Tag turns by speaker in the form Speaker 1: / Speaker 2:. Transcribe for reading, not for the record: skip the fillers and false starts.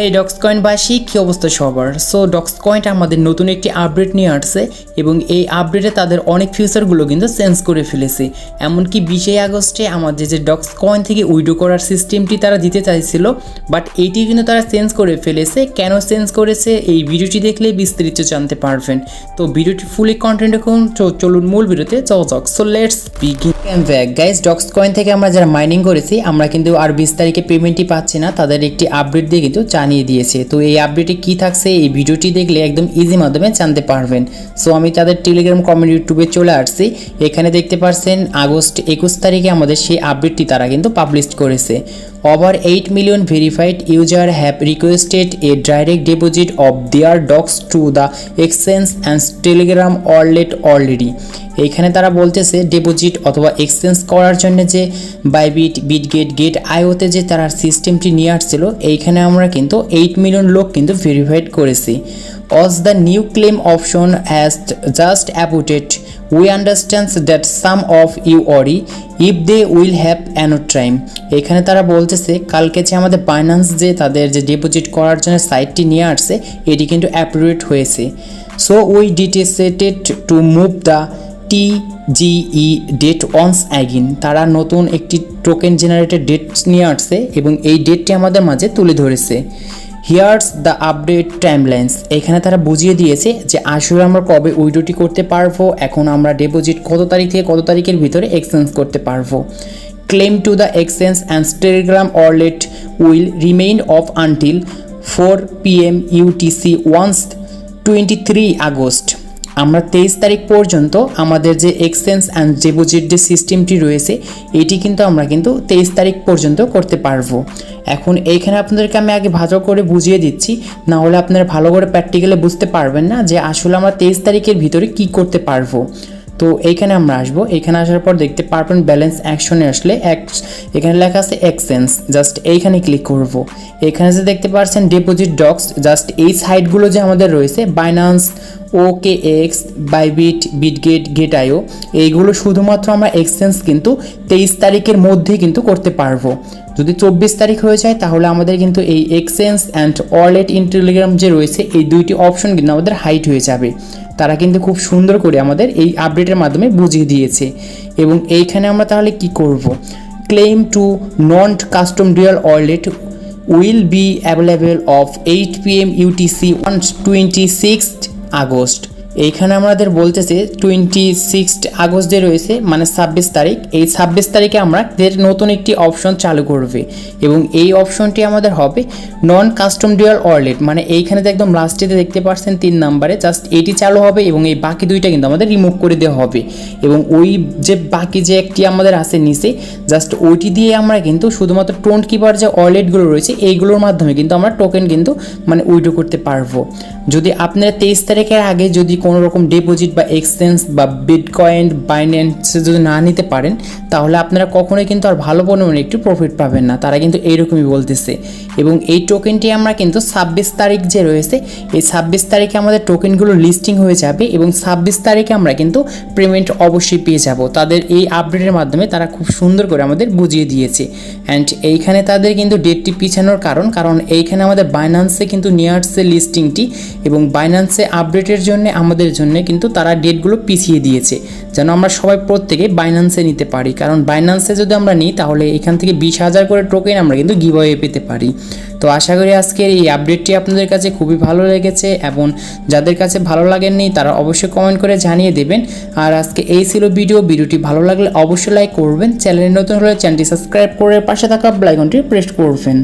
Speaker 1: এই ডক্সকয়েনবাসী কী অবস্থা সবার। সো ডক্সকয়েন আমাদের নতুন একটি আপডেট নিয়ে আসছে এবং এই আপডেটে তাদের অনেক ফিউচারগুলো কিন্তু চেঞ্জ করে ফেলেছে। এমনকি 20 আগস্টে আমাদের যে ডক্সকয়েন থেকে উইড্রো করার সিস্টেমটি তারা দিতে চাইছিল, বাট এইটি কিন্তু তারা চেঞ্জ করে ফেলেছে। কেন চেঞ্জ করেছে এই ভিডিওটি দেখলে বিস্তারিত জানতে পারবেন। তো ভিডিওটি ফুলি কন্টেন্ট এখন চলুন মূল ভিডিওতে যাওয়া যাক। So let's begin back guys. ডক্সকয়েন থেকে আমরা যারা মাইনিং করেছি আমরা কিন্তু আর 20 তারিখে পেমেন্টই পাচ্ছি না, তাদের একটি আপডেট দিয়ে কিন্তু জানিয়ে দিয়েছে। তো এই আপডেটে কি থাকছে এই ভিডিওটি দেখলে একদম ইজি মাধ্যমে জানতে পারবেন। সো আমি তাদের টেলিগ্রাম কমিউনিটি ইউটিউবে চলে আসছি। এখানে দেখতে পাচ্ছেন আগস্ট 21 তারিখে আমাদের সেই আপডেটটি তারা কিন্তু পাবলিশ করেছে। Over 8 million verified users have requested a direct deposit of their docs to the exchange and Telegram wallet already. এইখানে তারা বলতেছে ডিপোজিট অথবা এক্সচেঞ্জ করার জন্য যে বাইবিট, বিটগেট, গেট আইওতে যে তারা সিস্টেমটি নিয়ে আসছিল, এইখানে আমরা কিন্তু 8 মিলিয়ন লোক কিন্তু ভেরিফাইড করেছি। As the new claim option has just appeared, we understand that some of you worry if they will have another time. এখানে তারা বলতেছে কালকে যে আমাদের বাইন্যান্স যে তাদের যে ডিপোজিট করার জন্য সাইটটি নিয়ে আসছে এটি কিন্তু অ্যাপ্রুভড হয়েছে। So we decided to move the TGE date once again. তারা নতুন একটি টোকেন জেনারেটেড ডেট নিয়ে আসছে এবং এই ডেটটি আমাদের মাঝে তুলে ধরেছে। Here's the update timelines. এখানে তারা বুঝিয়ে দিয়েছে যে আসলে আমরা কবে উইড্রোটি করতে পারবো, এখন আমরা ডিপোজিট কত তারিখ থেকে কত তারিখের ভিতরে এক্সচেঞ্জ করতে পারবো। Claim to the exchange and Telegram wallet will remain off until 4 PM UTC once 23 August. আমরা 23 তারিখ পর্যন্ত আমাদের যে এক্সচেঞ্জ অ্যান্ড ডিপোজিট যে সিস্টেমটি রয়েছে এটি কিন্তু আমরা কিন্তু 23 তারিখ পর্যন্ত করতে পারবো। এখন এইখানে আপনাদেরকে আমি আগে ভালো করে বুঝিয়ে দিচ্ছি, না হলে আপনারা ভালো করে প্র্যাকটিক্যালি বুঝতে পারবেন না যে আসলে আমরা 23 তারিখের ভিতরে কি করতে পারবো। তো এইখানে আমরা আসবো, এখানে আসার পর দেখতে পারবেন ব্যালেন্স অ্যাকশনে আসলে এখানে লেখা আছে এক্সচেঞ্জ, জাস্ট এইখানে ক্লিক করব। এখানে যে দেখতে পাচ্ছেন ডিপোজিট ডক্স, জাস্ট এই সাইটগুলো যে আমাদের রয়েছে Binance, OKX, Bybit, Bitget, Gate io, এইগুলো শুধুমাত্র আমরা এক্সচেঞ্জ কিন্তু 23 তারিখের মধ্যে কিন্তু করতে পারবো। যদি 24 তারিখ হয়ে যায় তাহলে আমাদের কিন্তু এই exchange and wallet in Telegram যে রয়েছে এই দুইটি অপশন কিন্তু আমাদের হাইড হয়ে যাবে। তারা কিন্তু খুব সুন্দর করে আমাদের এই আপডেটের মাধ্যমে বুঝিয়ে দিয়েছে। এবং এইখানে আমরা তাহলে কি করব, claim to non custom dual wallet will be available of 8 PM UTC on 26 August. এইখানে আমাদের বলতেছে 26 আগস্ট যে রয়েছে মানে 26 তারিখ, এই 26 তারিখে আমরা নতুন একটি অপশন চালু করবে এবং এই অপশনটি আমাদের হবে নন কাস্টম ডুয়াল ওয়ালেট। মানে এইখানে একদম লাস্টেতে দেখতে পাচ্ছেন 3 নম্বরে, জাস্ট এটি চালু হবে এবং এই বাকি দুইটা কিন্তু আমাদের রিমুভ করে দেওয়া হবে। এবং ওই যে বাকি যে একটি আমাদের আছে নিচে, জাস্ট ওইটি দিয়ে আমরা কিন্তু শুধুমাত্র টোন কিপার যে ওয়ালেটগুলো রয়েছে এইগুলোর মাধ্যমে কিন্তু আমরা টোকেন কিন্তু মানে উইথড্র করতে পারবো। যদি আপনারা 23 তারিখের আগে যদি কোনো রকম ডিপোজিট বা এক্সচেঞ্জ বা বিটকয়েন বাইন্যান্সে যদি না নিতে পারেন তাহলে আপনারা কখনোই কিন্তু আর ভালো পরিমাণে একটু প্রফিট পাবেন না, তারা কিন্তু এইরকমই বলতেছে। এবং এই টোকেনটি আমরা কিন্তু 26 তারিখ যে রয়েছে এই 26 তারিখে আমাদের টোকেনগুলো লিস্টিং হয়ে যাবে এবং 26 তারিখে আমরা কিন্তু পেমেন্ট অবশ্যই পেয়ে যাব। তাদের এই আপডেটের মাধ্যমে তারা খুব সুন্দর করে আমাদের বুঝিয়ে দিয়েছে। অ্যান্ড এইখানে তাদের কিন্তু ডেটটি পিছানোর কারণ এইখানে আমাদের বাইন্যান্সে কিন্তু নিয়ে আসছে লিস্টিংটি এবং বাইন্যান্সে আপডেটের জন্য আমাদের জন্য কিন্তু তারা ডেটগুলো পিছিয়ে দিয়েছে যেন আমরা সবাই প্রত্যেকে বাইন্যান্সে নিতে পারি। কারণ বাইন্যান্সে যদি আমরা নিই তাহলে এখান থেকে 20,000 করে টোকেন আমরা কিন্তু গিভঅ্যাওয়ে পেতে পারি। তো আশা করি আজকের এই আপডেটটি আপনাদের কাছে খুবই ভালো লেগেছে এবং যাদের কাছে ভালো লাগেননি তারা অবশ্যই কমেন্ট করে জানিয়ে দেবেন। আর আজকে এই ছিল ভিডিওটি ভালো লাগলে অবশ্যই লাইক করবেন, চ্যানেলে নতুন হলে চ্যানেলটি সাবস্ক্রাইব করে পাশে থাকা বেল আইকনটি প্রেস করবেন।